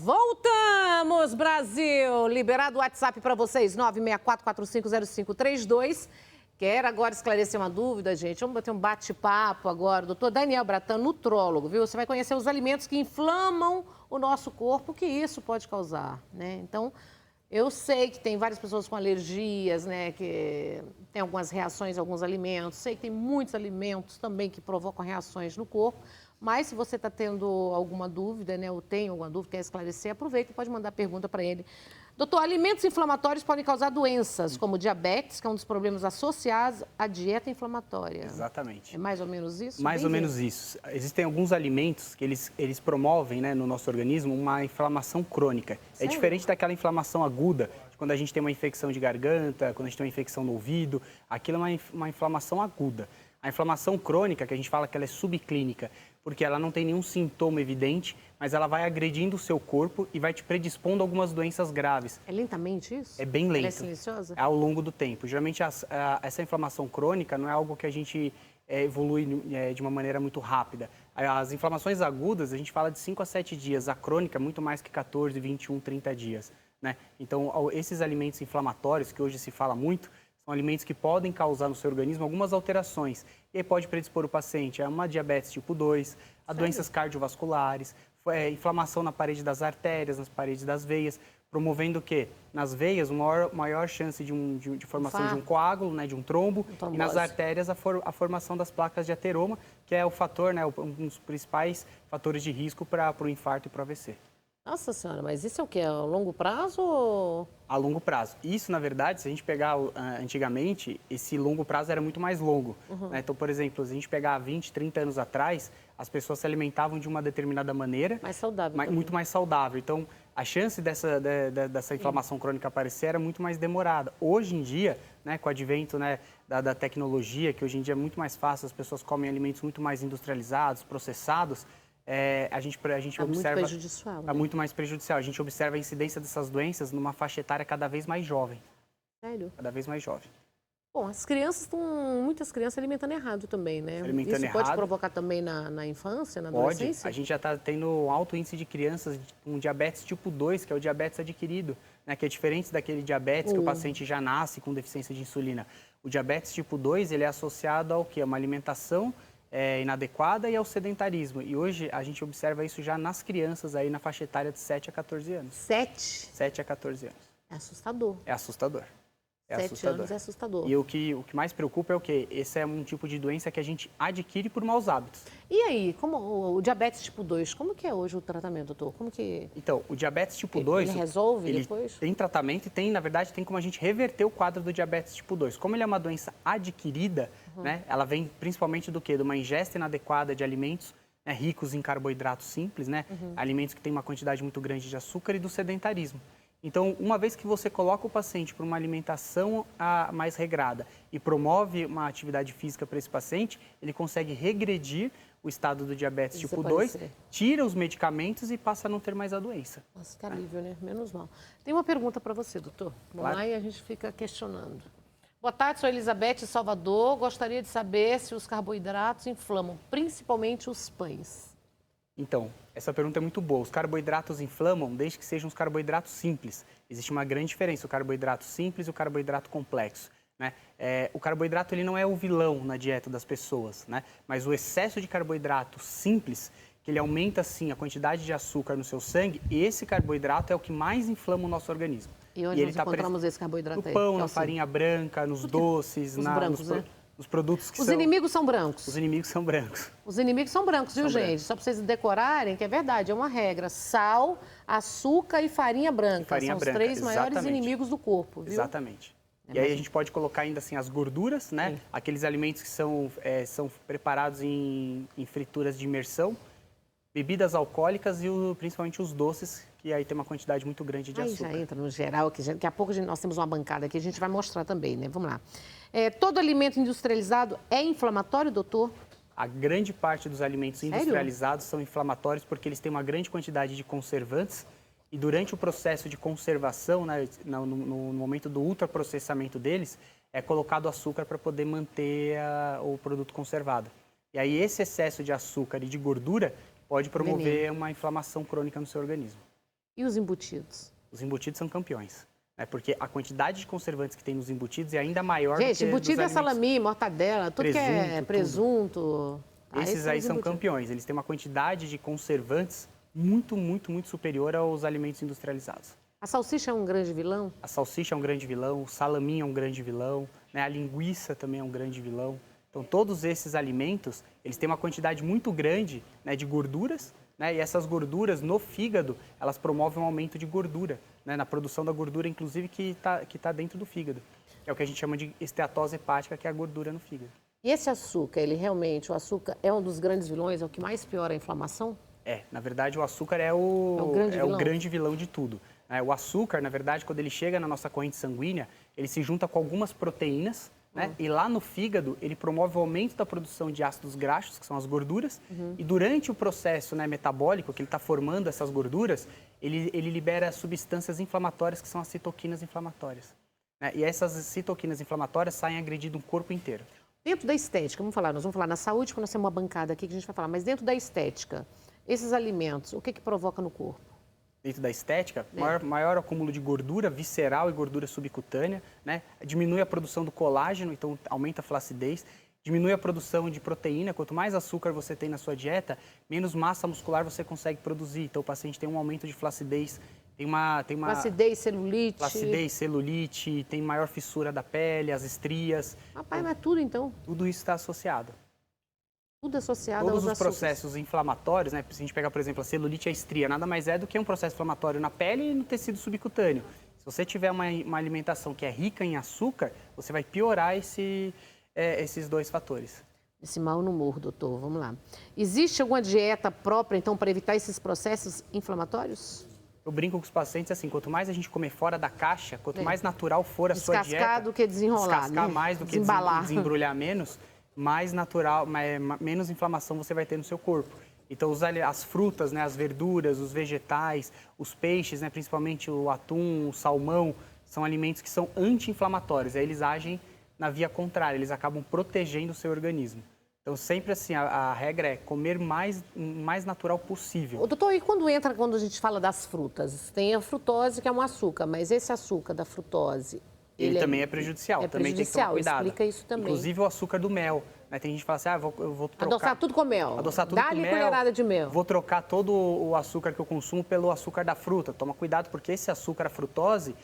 Voltamos, Brasil! Liberado o WhatsApp para vocês, 964-450532. Quero agora esclarecer uma dúvida, gente. Vamos bater um bate-papo agora. Doutor Daniel Bratan, nutrólogo, viu? Você vai conhecer os alimentos que inflamam o nosso corpo, o que isso pode causar, né? Então, eu sei que tem várias pessoas com alergias, né? Que tem algumas reações a alguns alimentos. Sei que tem muitos alimentos também que provocam reações no corpo. Mas se você está tendo alguma dúvida, né, ou tem alguma dúvida, quer esclarecer, aproveita e pode mandar pergunta para ele. Doutor, alimentos inflamatórios podem causar doenças, como diabetes, que é um dos problemas associados à dieta inflamatória. Exatamente. É mais ou menos isso? Mais ou menos isso. Existem alguns alimentos que eles promovem, né, no nosso organismo uma inflamação crônica. Sério? É diferente daquela inflamação aguda, quando a gente tem uma infecção de garganta, quando a gente tem uma infecção no ouvido, aquilo é uma inflamação aguda. A inflamação crônica, que a gente fala que ela é subclínica, porque ela não tem nenhum sintoma evidente, mas ela vai agredindo o seu corpo e vai te predispondo a algumas doenças graves. É lentamente isso? É bem lento. Ela é silenciosa? É ao longo do tempo. Geralmente, essa inflamação crônica não é algo que a gente evolui de uma maneira muito rápida. As inflamações agudas, a gente fala de 5 a 7 dias. A crônica, muito mais que 14, 21, 30 dias. Né? Então, esses alimentos inflamatórios, que hoje se fala muito, são alimentos que podem causar no seu organismo algumas alterações. E aí pode predispor o paciente a uma diabetes tipo 2, a doenças cardiovasculares, inflamação na parede das artérias, nas paredes das veias, promovendo o quê? Nas veias, uma maior chance de formação de um coágulo, né, de um trombo, e nas artérias a formação das placas de ateroma, que é o fator, né, um dos principais fatores de risco para o infarto e para o AVC. Nossa senhora, mas isso é o quê? A longo prazo ou... A longo prazo. Isso, na verdade, se a gente pegar antigamente, esse longo prazo era muito mais longo. Né? Então, por exemplo, se a gente pegar 20, 30 anos atrás, as pessoas se alimentavam de uma determinada maneira. Mais saudável. Muito mais saudável. Então, a chance dessa inflamação crônica aparecer era muito mais demorada. Hoje em dia, né, com o advento, né, da tecnologia, que hoje em dia é muito mais fácil, as pessoas comem alimentos muito mais industrializados, processados, a gente observa... Muito prejudicial. Né? Muito mais prejudicial. A gente observa a incidência dessas doenças numa faixa etária cada vez mais jovem. Sério? Cada vez mais jovem. Bom, muitas crianças alimentando errado também, né? Alimentando Isso pode provocar também na infância, na adolescência? Pode. A gente já está tendo um alto índice de crianças com diabetes tipo 2, que é o diabetes adquirido, né? Que é diferente daquele diabetes que o paciente já nasce com deficiência de insulina. O diabetes tipo 2, ele é associado ao quê? A uma alimentação inadequada e ao sedentarismo. E hoje a gente observa isso já nas crianças aí na faixa etária de 7 a 14 anos. 7 a 14 anos. É assustador. É assustador. 7 anos é assustador. E o que mais preocupa é o quê? Esse é um tipo de doença que a gente adquire por maus hábitos. E aí, como o diabetes tipo 2, como que é hoje o tratamento, doutor? Como que... Então, o diabetes tipo 2... Ele resolve depois? Tem tratamento e na verdade, tem como a gente reverter o quadro do diabetes tipo 2. Como ele é uma doença adquirida, né, ela vem principalmente do quê? De uma ingesta inadequada de alimentos, né, ricos em carboidratos simples, né? Alimentos que têm uma quantidade muito grande de açúcar e do sedentarismo. Então, uma vez que você coloca o paciente para uma alimentação mais regrada e promove uma atividade física para esse paciente, ele consegue regredir o estado do diabetes tipo 2, tira os medicamentos e passa a não ter mais a doença. Nossa, que alívio, né? Menos mal. Tem uma pergunta para você, doutor. Vamos lá e a gente fica questionando. Boa tarde, sou Elizabeth de Salvador. Gostaria de saber se os carboidratos inflamam, principalmente os pães. Então, essa pergunta é muito boa. Os carboidratos inflamam desde que sejam os carboidratos simples. Existe uma grande diferença, o carboidrato simples e o carboidrato complexo. Né? O carboidrato ele não é o vilão na dieta das pessoas, né? Mas o excesso de carboidrato simples, que ele aumenta sim a quantidade de açúcar no seu sangue, esse carboidrato é o que mais inflama o nosso organismo. E onde nós encontramos esse carboidrato aí? No pão, na farinha branca, nos doces, nos produtos que Os inimigos são brancos. Os inimigos são brancos. Os inimigos são brancos, viu, gente? Só para vocês decorarem, que é verdade, é uma regra. Sal, açúcar e farinha branca. São os 3 maiores inimigos do corpo, viu? Exatamente. E aí a gente pode colocar ainda assim as gorduras, né? Sim. Aqueles alimentos que são preparados em frituras de imersão, bebidas alcoólicas e principalmente os doces, que aí tem uma quantidade muito grande de açúcar. Aí já entra no geral, que daqui a pouco nós temos uma bancada aqui, a gente vai mostrar também, né? Vamos lá. Todo alimento industrializado é inflamatório, doutor? A grande parte dos alimentos industrializados são inflamatórios porque eles têm uma grande quantidade de conservantes e durante o processo de conservação, né, no momento do ultraprocessamento deles, é colocado açúcar para poder manter o produto conservado. E aí esse excesso de açúcar e de gordura pode promover uma inflamação crônica no seu organismo. E os embutidos? Os embutidos são campeões, né? Porque a quantidade de conservantes que tem nos embutidos é ainda maior do Gente, que embutido é dos alimentos. salami, mortadela, tudo que é presunto. Tá? Esses aí são campeões, eles têm uma quantidade de conservantes muito superior aos alimentos industrializados. A salsicha é um grande vilão? A salsicha é um grande vilão, o salaminho é um grande vilão, né? A linguiça também é um grande vilão. Então, todos esses alimentos, eles têm uma quantidade muito grande, né, de gorduras, né? E essas gorduras no fígado, elas promovem um aumento de gordura, né? Na produção da gordura, inclusive, que tá dentro do fígado. É o que a gente chama de esteatose hepática, que é a gordura no fígado. E esse açúcar, o açúcar é um dos grandes vilões, é o que mais piora a inflamação? Na verdade, o açúcar é o grande vilão de tudo. O açúcar, na verdade, quando ele chega na nossa corrente sanguínea, ele se junta com algumas proteínas, né? E lá no fígado, ele promove o aumento da produção de ácidos graxos, que são as gorduras, e durante o processo, né, metabólico, que ele está formando essas gorduras, ele libera substâncias inflamatórias, que são as citoquinas inflamatórias, né? E essas citoquinas inflamatórias saem agredindo o corpo inteiro. Dentro da estética, nós vamos falar na saúde, porque nós temos uma bancada aqui que a gente vai falar, mas dentro da estética, esses alimentos, o que provoca no corpo? Dentro da estética, maior acúmulo de gordura visceral e gordura subcutânea, né? Diminui a produção do colágeno, então aumenta a flacidez, diminui a produção de proteína. Quanto mais açúcar você tem na sua dieta, menos massa muscular você consegue produzir. Então o paciente tem um aumento de flacidez, tem uma flacidez, celulite. Flacidez, celulite, tem maior fissura da pele, as estrias. Rapaz, mas tudo então? Tudo isso está associado. Tudo associado Todos aos os processos inflamatórios, né? Se a gente pegar, por exemplo, a celulite e a estria, nada mais é do que um processo inflamatório na pele e no tecido subcutâneo. Se você tiver uma alimentação que é rica em açúcar, você vai piorar esses dois fatores. Esse mal no humor, doutor, vamos lá. Existe alguma dieta própria, então, para evitar esses processos inflamatórios? Eu brinco com os pacientes assim, quanto mais a gente comer fora da caixa, quanto mais natural for a sua dieta... Descascar do que desenrolar, descascar mais do que desembrulhar menos... mais natural, menos inflamação você vai ter no seu corpo. Então, as frutas, né, as verduras, os vegetais, os peixes, né, principalmente o atum, o salmão, são alimentos que são anti-inflamatórios. Aí eles agem na via contrária, eles acabam protegendo o seu organismo. Então, sempre assim, a regra é comer o mais natural possível. Doutor, e quando a gente fala das frutas? Tem a frutose, que é um açúcar, mas esse açúcar da frutose... Ele também é prejudicial, também tem que tomar cuidado. Explica isso também. Inclusive o açúcar do mel, né? Tem gente que fala assim, eu vou trocar... Adoçar tudo com mel. Adoçar tudo com mel. Dá-lhe colherada de mel. Vou trocar todo o açúcar que eu consumo pelo açúcar da fruta. Toma cuidado, porque esse açúcar, a frutose,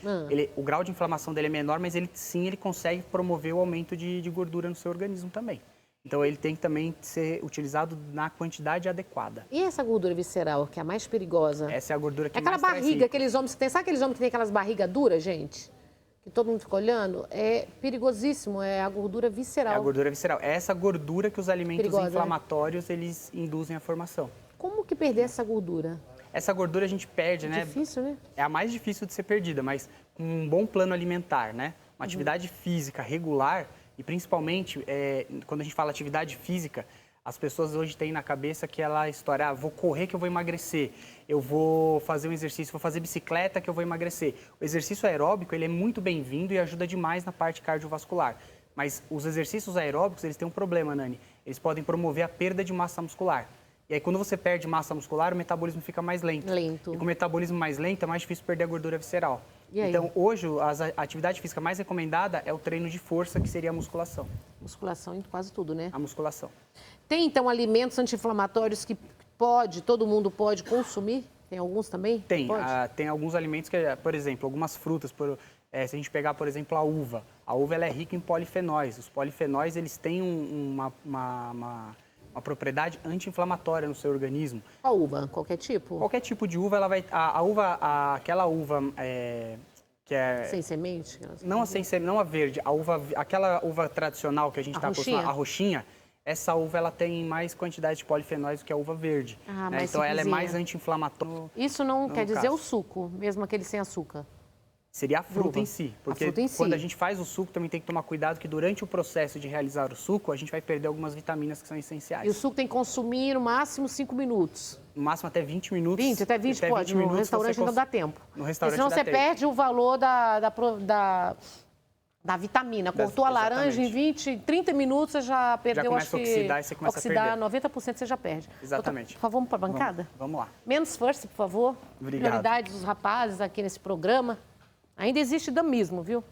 o grau de inflamação dele é menor, mas ele consegue promover o aumento de gordura no seu organismo também. Então, ele tem que também ser utilizado na quantidade adequada. E essa gordura visceral, que é a mais perigosa? Essa é a gordura que mais traz risco. Aquela barriga, aqueles homens que tem... Sabe aqueles homens que tem aquelas barrigas duras, gente? Que todo mundo fica olhando, é perigosíssimo, é a gordura visceral. É a gordura visceral. É essa gordura que os alimentos inflamatórios, eles induzem a formação. Como que perder essa gordura? Essa gordura a gente perde, né? É difícil, né? É a mais difícil de ser perdida, mas com um bom plano alimentar, né? Uma atividade física regular e principalmente, quando a gente fala atividade física, as pessoas hoje têm na cabeça aquela história, vou correr que eu vou emagrecer, eu vou fazer um exercício, vou fazer bicicleta que eu vou emagrecer. O exercício aeróbico, ele é muito bem-vindo e ajuda demais na parte cardiovascular. Mas os exercícios aeróbicos, eles têm um problema, Nani. Eles podem promover a perda de massa muscular. E aí, quando você perde massa muscular, o metabolismo fica mais lento. E com o metabolismo mais lento, é mais difícil perder a gordura visceral. Então, hoje, a atividade física mais recomendada é o treino de força, que seria a musculação. Musculação em quase tudo, né? A musculação. Tem, então, alimentos anti-inflamatórios que todo mundo pode consumir? Tem alguns também? Tem. Tem alguns alimentos que, por exemplo, algumas frutas, se a gente pegar, por exemplo, a uva ela é rica em polifenóis. Os polifenóis, eles têm uma propriedade anti-inflamatória no seu organismo. Qual uva? Qualquer tipo? Qualquer tipo de uva, ela vai... aquela uva que é... Sem semente? Não a verde. Aquela uva tradicional que a gente está acostumado, a roxinha, essa uva ela tem mais quantidade de polifenóis do que a uva verde. Né? Então, ela é mais anti-inflamatória. Isso não quer dizer o suco, mesmo aquele sem açúcar? Seria a fruta em si. Porque quando a gente faz o suco, também tem que tomar cuidado que durante o processo de realizar o suco, a gente vai perder algumas vitaminas que são essenciais. E o suco tem que consumir no máximo 5 minutos? No máximo até 20 minutos. Até 20 pode. No restaurante ainda dá tempo. No restaurante senão você perde o valor da Da vitamina. Cortou a laranja em 20, 30 minutos, você já perdeu, começa acho a oxidar e você começa a perder. 90% você já perde. Exatamente. Doutor, por favor, vamos para a bancada? Vamos lá. Menos força, por favor. Obrigado. Prioridade dos rapazes aqui nesse programa. Ainda existe damismo, viu?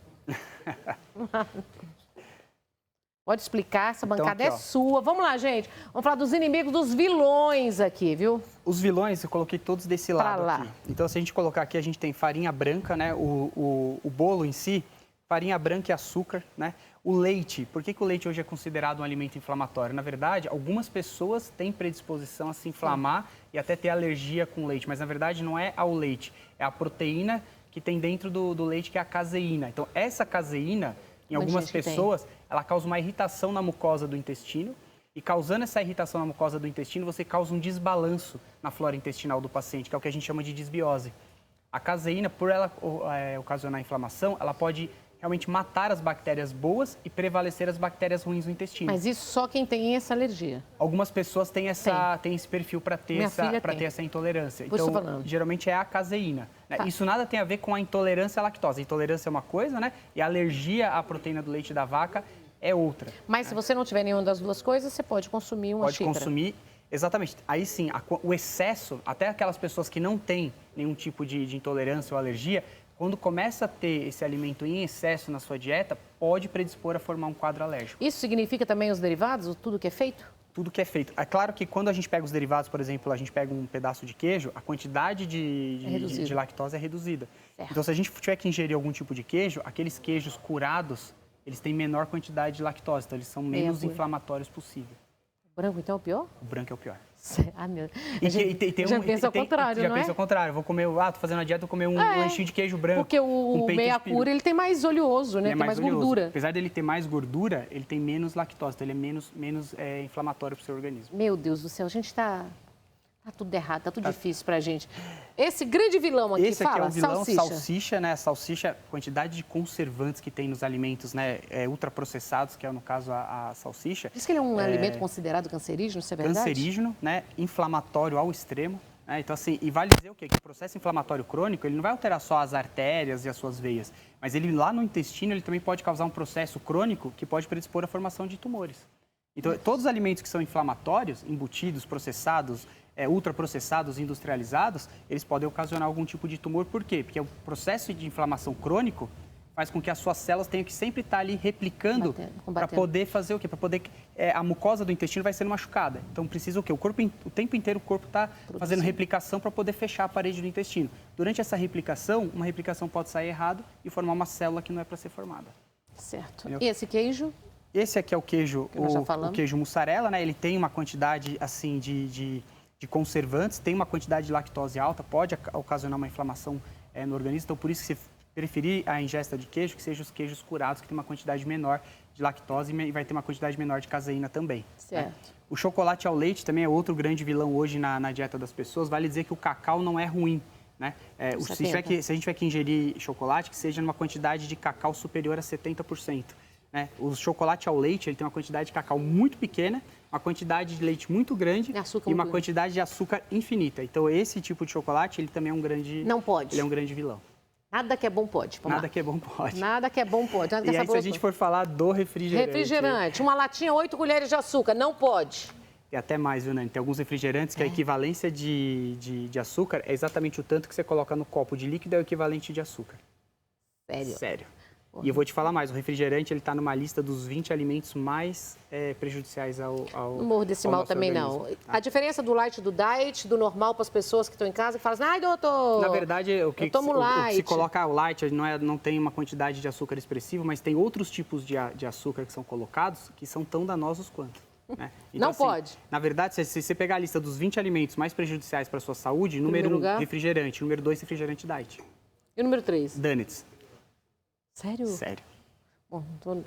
Pode explicar, essa bancada aqui, é sua. Vamos lá, gente. Vamos falar dos inimigos, dos vilões aqui, viu? Os vilões, eu coloquei todos desse lado aqui. Então, se a gente colocar aqui, a gente tem farinha branca, né? O bolo em si, farinha branca e açúcar, né? O leite. Por que o leite hoje é considerado um alimento inflamatório? Na verdade, algumas pessoas têm predisposição a se inflamar e até ter alergia com leite. Mas, na verdade, não é ao leite. É a proteína que tem dentro do leite, que é a caseína. Então, essa caseína, em algumas pessoas, ela causa uma irritação na mucosa do intestino. E causando essa irritação na mucosa do intestino, você causa um desbalanço na flora intestinal do paciente, que é o que a gente chama de disbiose. A caseína, por ela ocasionar inflamação, ela pode realmente matar as bactérias boas e prevalecer as bactérias ruins no intestino. Mas isso só quem tem essa alergia. Algumas pessoas têm esse perfil para ter essa intolerância. Por Então, geralmente é a caseína. Né? Tá. Isso nada tem a ver com a intolerância à lactose. A intolerância é uma coisa, né? E a alergia à proteína do leite da vaca é outra. Mas se você não tiver nenhuma das duas coisas, você pode consumir uma xícara. Pode consumir, exatamente. Aí sim, o excesso, até aquelas pessoas que não têm nenhum tipo de intolerância ou alergia, quando começa a ter esse alimento em excesso na sua dieta, pode predispor a formar um quadro alérgico. Isso significa também os derivados, tudo que é feito? Tudo que é feito. É claro que quando a gente pega os derivados, por exemplo, a gente pega um pedaço de queijo, a quantidade de lactose é reduzida. Certo. Então, se a gente tiver que ingerir algum tipo de queijo, aqueles queijos curados, eles têm menor quantidade de lactose, então eles são menos inflamatórios possível. O branco, então, é o pior? O branco é o pior. Ah, meu... Já pensa ao contrário, não é? Já pensa ao contrário. Vou comer, tô fazendo a dieta, vou comer um lanchinho de queijo branco. Porque o meia-cura, ele tem mais oleoso, né? Tem mais gordura. Apesar dele ter mais gordura, ele tem menos lactose, então ele é menos inflamatório para o seu organismo. Meu Deus do céu, a gente tá tudo errado, tá tudo difícil pra gente. Esse grande vilão aqui, esse aqui é o vilão, salsicha, né? Salsicha, quantidade de conservantes que tem nos alimentos, né? Ultraprocessados, que é no caso a salsicha. Diz que ele é um alimento considerado cancerígeno, isso é verdade? Cancerígeno, né? Inflamatório ao extremo. Né? Então, assim, e vale dizer o quê? Que o processo inflamatório crônico, ele não vai alterar só as artérias e as suas veias, mas ele lá no intestino, ele também pode causar um processo crônico que pode predispor à formação de tumores. Então, todos os alimentos que são inflamatórios, embutidos, processados, ultraprocessados, industrializados, eles podem ocasionar algum tipo de tumor. Por quê? Porque o processo de inflamação crônico faz com que as suas células tenham que sempre estar ali replicando para poder fazer o quê? Para poder... a mucosa do intestino vai sendo machucada. Então, precisa o quê? O tempo inteiro o corpo está fazendo replicação para poder fechar a parede do intestino. Durante essa replicação, uma replicação pode sair errado e formar uma célula que não é para ser formada. Certo. Entendeu? E esse queijo? Esse aqui é o queijo, o queijo mussarela, né? Ele tem uma quantidade, assim, de conservantes, tem uma quantidade de lactose alta, pode ocasionar uma inflamação no organismo. Então, por isso que se preferir a ingesta de queijo, que sejam os queijos curados, que tem uma quantidade menor de lactose e vai ter uma quantidade menor de caseína também. Certo. Né? O chocolate ao leite também é outro grande vilão hoje na dieta das pessoas. Vale dizer que o cacau não é ruim. Né? Se a gente tiver que ingerir chocolate, que seja numa quantidade de cacau superior a 70%. Né? O chocolate ao leite, ele tem uma quantidade de cacau muito pequena, uma quantidade de leite muito grande e uma quantidade de açúcar infinita. Então, esse tipo de chocolate, ele também é um grande... Não pode. Ele é um grande vilão. Nada que é bom pode. Nada que é bom pode. Nada que é bom pode. E aí, se a gente for falar do refrigerante... Refrigerante. Uma latinha, 8 colheres de açúcar. Não pode. E até mais, viu, Nani? Tem alguns refrigerantes que a equivalência de açúcar é exatamente o tanto que você coloca no copo de líquido, é o equivalente de açúcar. Sério? Sério. E eu vou te falar mais, o refrigerante está numa lista dos 20 alimentos mais prejudiciais ao Não morro desse mal também, não. Tá? A diferença do light do diet, do normal para as pessoas que estão em casa, que falam assim, ai, doutor, na verdade, o que se coloca o light não tem uma quantidade de açúcar expressiva, mas tem outros tipos de açúcar que são colocados que são tão danosos quanto. Né? Então, não pode. Na verdade, se você pegar a lista dos 20 alimentos mais prejudiciais para a sua saúde, número 1, refrigerante, número 2, refrigerante diet. E o número 3? Donuts. Sério? Sério. Bom,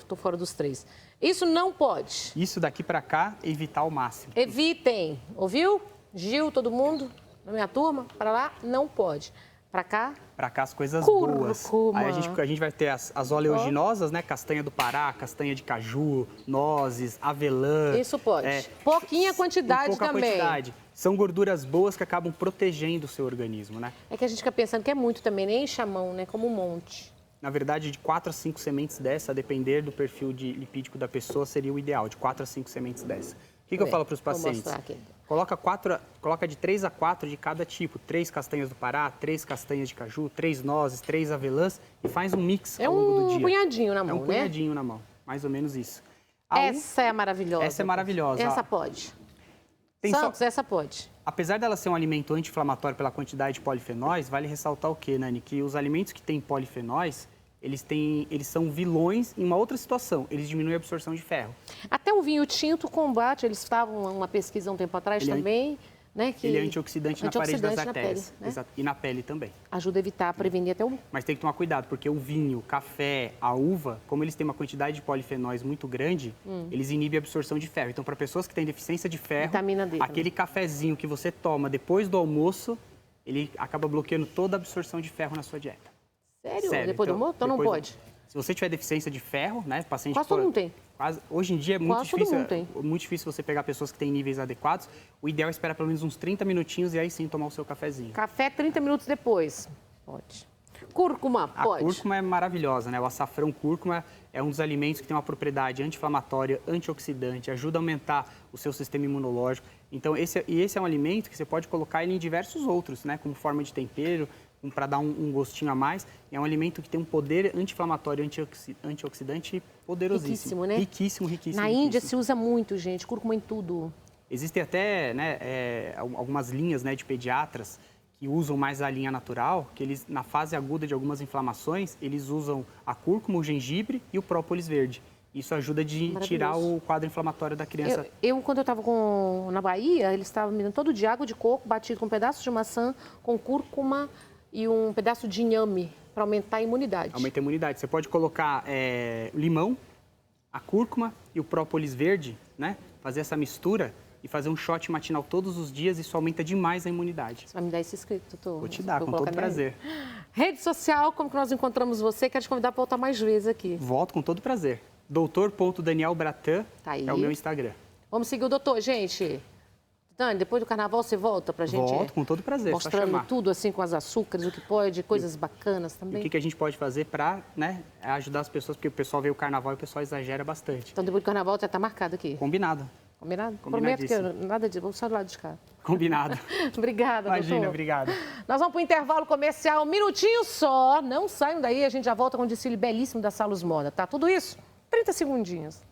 tô fora dos 3. Isso não pode. Isso daqui para cá, evitar ao máximo. Evitem. Ouviu? Gil, todo mundo, na minha turma, para lá, não pode. Para cá? Para cá as coisas boas. Aí a gente vai ter as oleaginosas, né? Castanha do Pará, castanha de caju, nozes, avelã. Isso pode. Pouquinha quantidade pouca também. Quantidade. São gorduras boas que acabam protegendo o seu organismo, né? É que a gente fica pensando que é muito também, nem enche a mão, né? Como um monte. Na verdade, de 4 a 5 sementes dessa, a depender do perfil lipídico da pessoa, seria o ideal, de 4 a 5 sementes dessa. O que eu falo para os pacientes? Vou mostrar aqui. Coloca de 3 a 4 de cada tipo. 3 castanhas do Pará, 3 castanhas de caju, 3 nozes, 3 avelãs e faz um mix ao longo do dia. É um punhadinho na mão, né? É um punhadinho na mão, mais ou menos isso. Essa é maravilhosa. Essa é maravilhosa. Essa pode. Santos, essa pode. Apesar dela ser um alimento anti-inflamatório pela quantidade de polifenóis, vale ressaltar o quê, Nani? Que os alimentos que têm polifenóis, eles são vilões em uma outra situação. Eles diminuem a absorção de ferro. Até o vinho tinto combate, eles estavam uma pesquisa um tempo atrás também, né? Que ele é antioxidante na parede das artérias. Pele, né? E na pele também. Ajuda a evitar, prevenir até o... Mas tem que tomar cuidado, porque o vinho, o café, a uva, como eles têm uma quantidade de polifenóis muito grande, eles inibem a absorção de ferro. Então, para pessoas que têm deficiência de ferro, Vitamina D aquele cafezinho que você toma depois do almoço, ele acaba bloqueando toda a absorção de ferro na sua dieta. Sério? Depois do almoço? Então não pode? Se você tiver deficiência de ferro, né, paciente... Quase todo mundo tem. Hoje em dia é muito difícil você pegar pessoas que têm níveis adequados. O ideal é esperar pelo menos uns 30 minutinhos e aí sim tomar o seu cafezinho. Café 30 minutos depois. Pode. Cúrcuma, pode. A cúrcuma é maravilhosa, né? O açafrão cúrcuma é um dos alimentos que tem uma propriedade anti-inflamatória, antioxidante, ajuda a aumentar o seu sistema imunológico. Então, esse é um alimento que você pode colocar ele em diversos outros, né? Como forma de tempero, para dar um gostinho a mais. É um alimento que tem um poder anti-inflamatório, antioxidante poderosíssimo. Riquíssimo, né? Riquíssimo. Na Índia se usa muito, gente, cúrcuma em tudo. Existem até algumas linhas, né, de pediatras que usam mais a linha natural, que eles, na fase aguda de algumas inflamações, eles usam a cúrcuma, o gengibre e o própolis verde. Isso ajuda a tirar o quadro inflamatório da criança. Quando eu estava na Bahia, eles estavam me dando todo dia água de coco, batido com um pedaço de maçã, com cúrcuma e um pedaço de inhame, para aumentar a imunidade. Aumenta a imunidade. Você pode colocar limão, a cúrcuma e o própolis verde, né? Fazer essa mistura e fazer um shot matinal todos os dias, isso aumenta demais a imunidade. Você vai me dar esse escrito, doutor? Vou te dar, com todo prazer. Rede social, como que nós encontramos você? Quero te convidar para voltar mais vezes aqui. Volto com todo prazer. Dr.danielbratan é o meu Instagram. Vamos seguir o doutor, gente. Dani, depois do carnaval você volta pra gente? Volto, com todo prazer. Mostrando tudo assim com as açúcares, o que pode, coisas bacanas também. E o que a gente pode fazer para, né, ajudar as pessoas, porque o pessoal vê o carnaval e o pessoal exagera bastante. Então depois do carnaval já tá marcado aqui. Combinado. Combinado? Prometo que nada disso, vou só do lado de cá. Combinado. Obrigada, Imagina, doutor. obrigado. Nós vamos para o intervalo comercial, um minutinho só. Não saiam daí, a gente já volta com um desfile belíssimo da Salos Moda, tá? Tudo isso, 30 segundinhos.